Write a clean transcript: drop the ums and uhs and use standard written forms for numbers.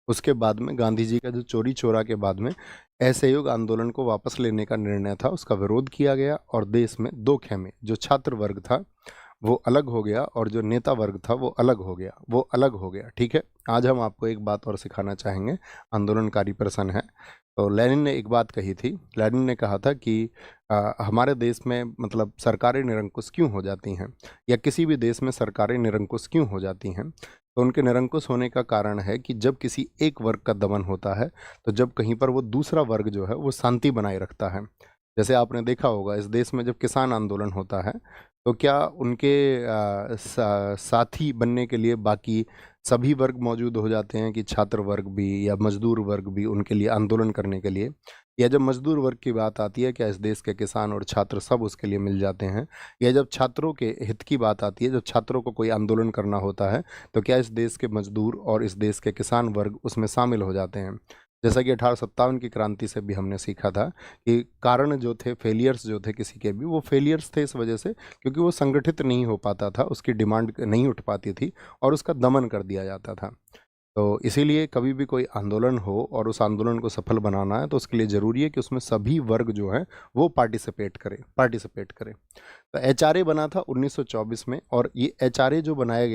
उसके बाद में गांधी जी का जो चोरी चोरा के बाद में असहयोग आंदोलन को वापस लेने का निर्णय था, उसका विरोध किया गया और देश में दो खेमे, जो छात्र वर्ग था वो अलग हो गया और जो नेता वर्ग था वो अलग हो गया, वो अलग हो गया। ठीक है, आज हम आपको एक बात और सिखाना चाहेंगे, आंदोलनकारी पर्सन है। तो लेनिन ने एक बात कही थी, लेनिन ने कहा था कि हमारे देश में मतलब सरकारें निरंकुश क्यों हो जाती हैं, या किसी भी देश में सरकारें निरंकुश क्यों हो जाती हैं। तो उनके निरंकुश होने का कारण है कि जब किसी एक वर्ग का दमन होता है, तो जब कहीं पर वो दूसरा वर्ग जो है वो शांति बनाए रखता है। जैसे आपने देखा होगा इस देश में जब किसान आंदोलन होता है, तो क्या उनके साथी बनने के लिए बाकी सभी वर्ग मौजूद हो जाते हैं, कि छात्र वर्ग भी या मजदूर वर्ग भी उनके लिए आंदोलन करने के लिए, या जब मजदूर वर्ग की बात आती है क्या इस देश के किसान और छात्र सब उसके लिए मिल जाते हैं, या जब छात्रों के हित की बात आती है, जब छात्रों को कोई आंदोलन करना होता है, तो क्या इस देश के मजदूर और इस देश के किसान वर्ग उसमें शामिल हो जाते हैं। जैसा कि 1857 की क्रांति से भी हमने सीखा था कि कारण जो थे, फेलियर्स जो थे किसी के भी, वो फेलियर्स थे इस वजह से क्योंकि वो संगठित नहीं हो पाता था, उसकी डिमांड नहीं उठ पाती थी और उसका दमन कर दिया जाता था। तो इसीलिए कभी भी कोई आंदोलन हो और उस आंदोलन को सफल बनाना है, तो उसके लिए ज़रूरी है कि उसमें सभी वर्ग जो हैं वो पार्टिसिपेट करें। तो एचआरए बना था 1924 में, और ये एचआरए जो बनाया गया